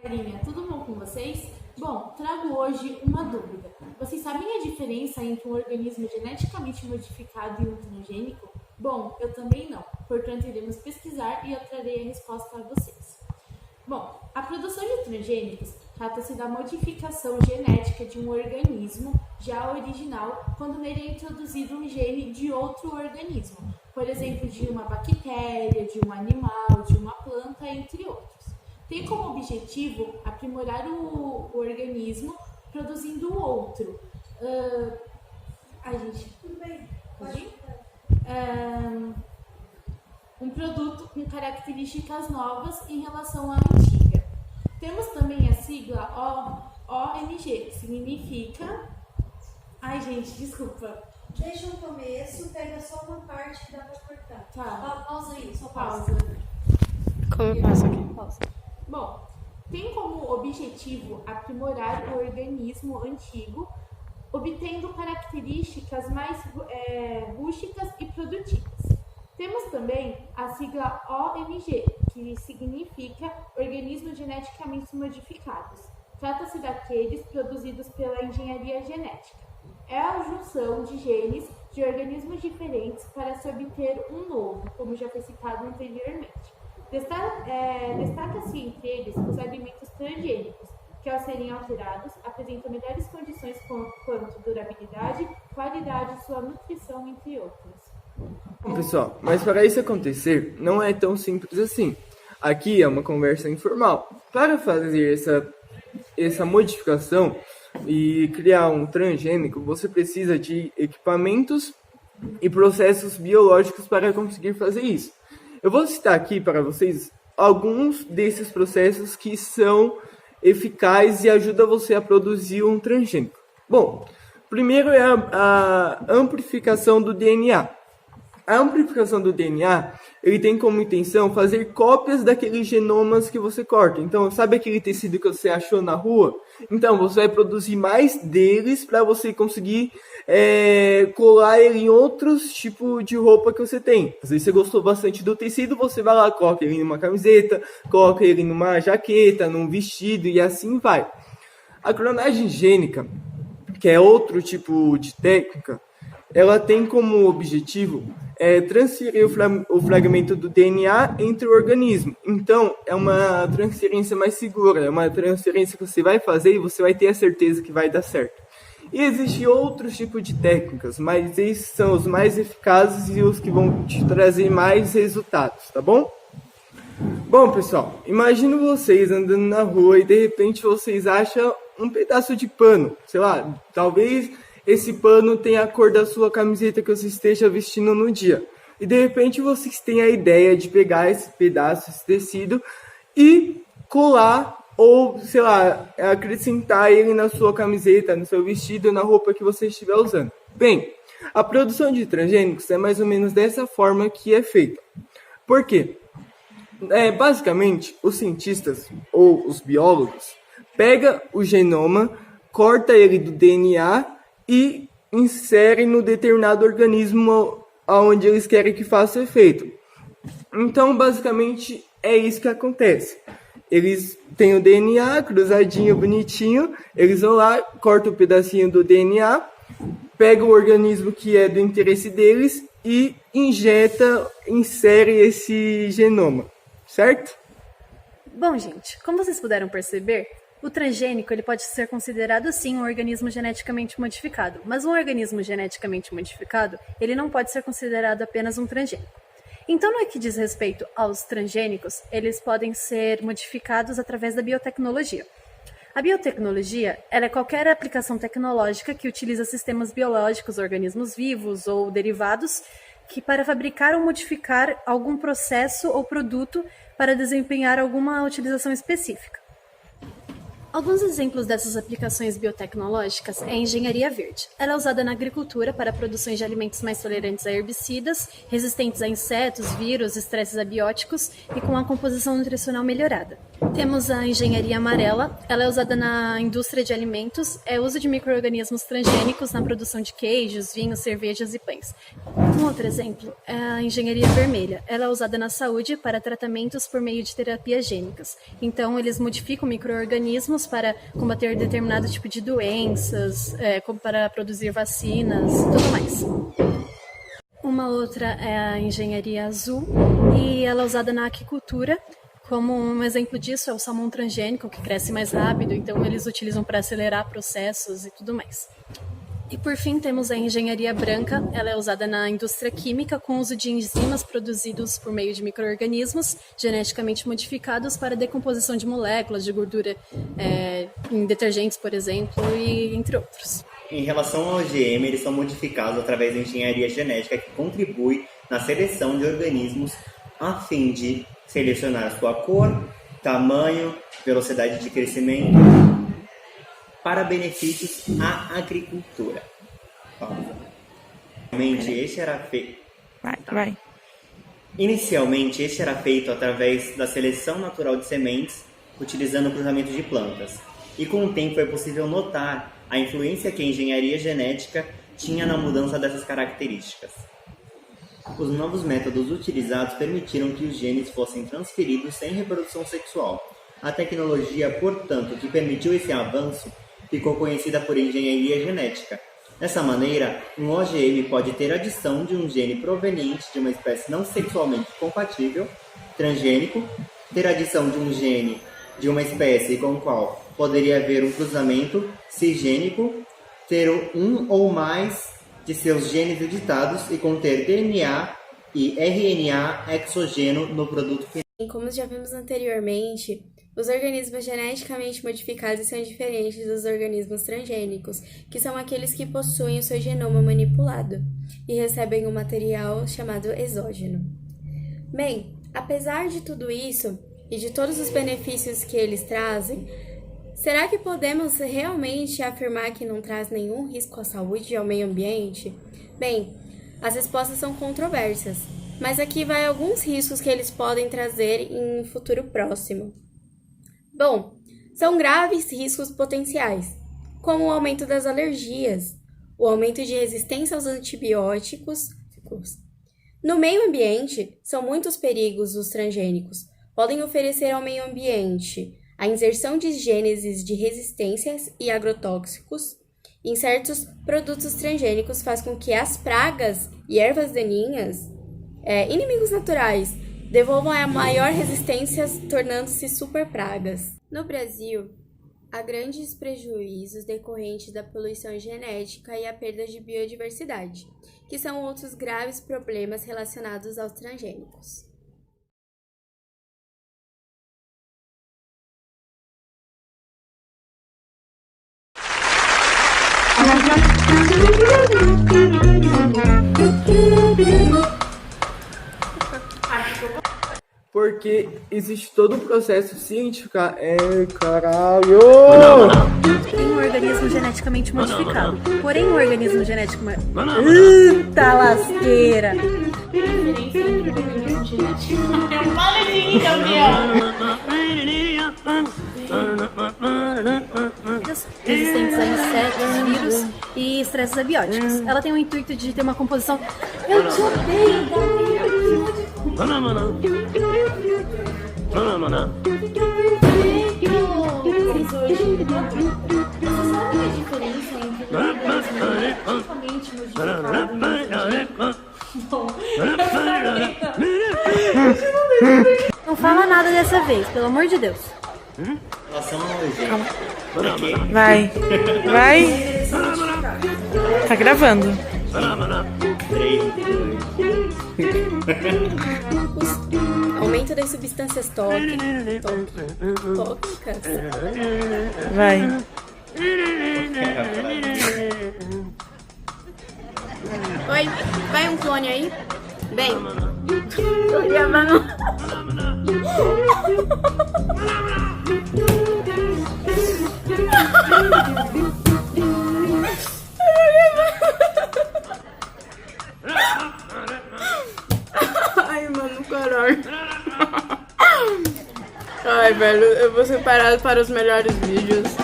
Galerinha, tudo bom com vocês? Bom, trago hoje uma dúvida. Vocês sabem a diferença entre um organismo geneticamente modificado e um transgênico? Bom, eu também não. Portanto, iremos pesquisar e eu trarei a resposta a vocês. Bom, a produção de transgênicos trata-se da modificação genética de um organismo já original quando nele é introduzido um gene de outro organismo, por exemplo, de uma bactéria, de um animal, de uma planta, entre outros. Tem como objetivo aprimorar o organismo produzindo outro. Tudo bem, pode ir. Um produto com características novas em relação à antiga. Temos também a sigla OMG, que significa... Ai, gente, desculpa. Deixa no começo, pega só uma parte que dá pra cortar. Tá. Pausa aí, só Pausa. Como eu faço aqui? Pausa. Bom, tem como objetivo aprimorar o organismo antigo, obtendo características mais rústicas e produtivas. Temos também a sigla OMG, que significa Organismos Geneticamente Modificados. Trata-se daqueles produzidos pela engenharia genética. É a junção de genes de organismos diferentes para se obter um novo, como já foi citado anteriormente. Destaca-se entre eles os alimentos transgênicos, que ao serem alterados apresentam melhores condições quanto durabilidade, qualidade, sua nutrição, entre outros. Bom, pessoal, mas para isso acontecer, não é tão simples assim. Aqui é uma conversa informal. Para fazer essa modificação e criar um transgênico, você precisa de equipamentos e processos biológicos para conseguir fazer isso. Eu vou citar aqui para vocês alguns desses processos que são eficazes e ajudam você a produzir um transgênico. Bom, primeiro é a amplificação do DNA. A amplificação do DNA, ele tem como intenção fazer cópias daqueles genomas que você corta. Então, sabe aquele tecido que você achou na rua? Então, você vai produzir mais deles para você conseguir colar ele em outros tipos de roupa que você tem. Às vezes você gostou bastante do tecido, você vai lá, coloca ele numa camiseta, coloca ele numa jaqueta, num vestido e assim vai. A clonagem gênica, que é outro tipo de técnica, ela tem como objetivo transferir o fragmento do DNA entre o organismo. Então, é uma transferência mais segura, é uma transferência que você vai fazer e você vai ter a certeza que vai dar certo. E existem outros tipos de técnicas, mas esses são os mais eficazes e os que vão te trazer mais resultados, tá bom? Bom, pessoal, imagine vocês andando na rua e de repente vocês acham um pedaço de pano, sei lá, talvez esse pano tenha a cor da sua camiseta que você esteja vestindo no dia. E de repente vocês têm a ideia de pegar esse pedaço, esse tecido e colar ou, sei lá, acrescentar ele na sua camiseta, no seu vestido, na roupa que você estiver usando. Bem, a produção de transgênicos é mais ou menos dessa forma que é feita. Por quê? Basicamente, os cientistas ou os biólogos pegam o genoma, corta ele do DNA e insere no determinado organismo onde eles querem que faça efeito. Então, basicamente, é isso que acontece. Eles têm o DNA cruzadinho, bonitinho, eles vão lá, cortam um pedacinho do DNA, pegam o organismo que é do interesse deles e insere esse genoma, certo? Bom, gente, como vocês puderam perceber, o transgênico ele pode ser considerado sim um organismo geneticamente modificado, mas um organismo geneticamente modificado ele não pode ser considerado apenas um transgênico. Então, no que diz respeito aos transgênicos, eles podem ser modificados através da biotecnologia. A biotecnologia ela é qualquer aplicação tecnológica que utiliza sistemas biológicos, organismos vivos ou derivados, que para fabricar ou modificar algum processo ou produto para desempenhar alguma utilização específica. Alguns exemplos dessas aplicações biotecnológicas é a engenharia verde. Ela é usada na agricultura para a produção de alimentos mais tolerantes a herbicidas, resistentes a insetos, vírus, estresses abióticos e com a composição nutricional melhorada. Temos a engenharia amarela, ela é usada na indústria de alimentos, é o uso de micro-organismos transgênicos na produção de queijos, vinhos, cervejas e pães. Um outro exemplo é a engenharia vermelha, ela é usada na saúde para tratamentos por meio de terapias gênicas. Então, eles modificam micro-organismos para combater determinado tipo de doenças, como para produzir vacinas e tudo mais. Uma outra é a engenharia azul, e ela é usada na aquicultura. Como um exemplo disso é o salmão transgênico, que cresce mais rápido, então eles utilizam para acelerar processos e tudo mais. E por fim temos a engenharia branca, ela é usada na indústria química com o uso de enzimas produzidos por meio de micro-organismos geneticamente modificados para decomposição de moléculas de gordura em detergentes, por exemplo, e entre outros. Em relação ao OGM, eles são modificados através da engenharia genética que contribui na seleção de organismos a fim de selecionar sua cor, tamanho, velocidade de crescimento para benefícios à agricultura. Inicialmente, este era feito através da seleção natural de sementes, utilizando o cruzamento de plantas. E com o tempo é possível notar a influência que a engenharia genética tinha na mudança dessas características. Os novos métodos utilizados permitiram que os genes fossem transferidos sem reprodução sexual. A tecnologia, portanto, que permitiu esse avanço, ficou conhecida por engenharia genética. Dessa maneira, um OGM pode ter adição de um gene proveniente de uma espécie não sexualmente compatível, transgênico, ter adição de um gene de uma espécie com o qual poderia haver um cruzamento cisgênico, ter um ou mais de seus genes editados e conter DNA e RNA exógeno no produto final. Como já vimos anteriormente, os organismos geneticamente modificados são diferentes dos organismos transgênicos, que são aqueles que possuem o seu genoma manipulado e recebem um material chamado exógeno. Bem, apesar de tudo isso e de todos os benefícios que eles trazem, será que podemos realmente afirmar que não traz nenhum risco à saúde e ao meio ambiente? Bem, as respostas são controversas, mas aqui vai alguns riscos que eles podem trazer em um futuro próximo. Bom, são graves riscos potenciais, como o aumento das alergias, o aumento de resistência aos antibióticos. No meio ambiente, são muitos perigos os transgênicos. Podem oferecer ao meio ambiente a inserção de genes de resistências e agrotóxicos em certos produtos transgênicos faz com que as pragas e ervas daninhas, inimigos naturais, devolvam a maior resistência, tornando-se superpragas. No Brasil, há grandes prejuízos decorrentes da poluição genética e a perda de biodiversidade, que são outros graves problemas relacionados aos transgênicos. Porque existe todo um processo científico. Caralho! Tem um organismo geneticamente modificado. Porém, um organismo geneticamente... Eita lasqueira! Fala de mim, Gabriel! Resistentes a insetos, vírus e estresses abióticos. Ela tem o intuito de ter uma composição... Eu te odeio, Gabriel! Vocês hoje, você sabe a diferença entre geneticamente modificado e Não fala nada dessa vez, pelo amor de Deus. Em relação ao OGM, Vai. Tá gravando. 3, Aumento das substâncias tóxicas. Vai. Oi, vai um clone aí? Bem, tô gravando. Ai, mano, caralho. Ai, velho, eu vou separar para os melhores vídeos.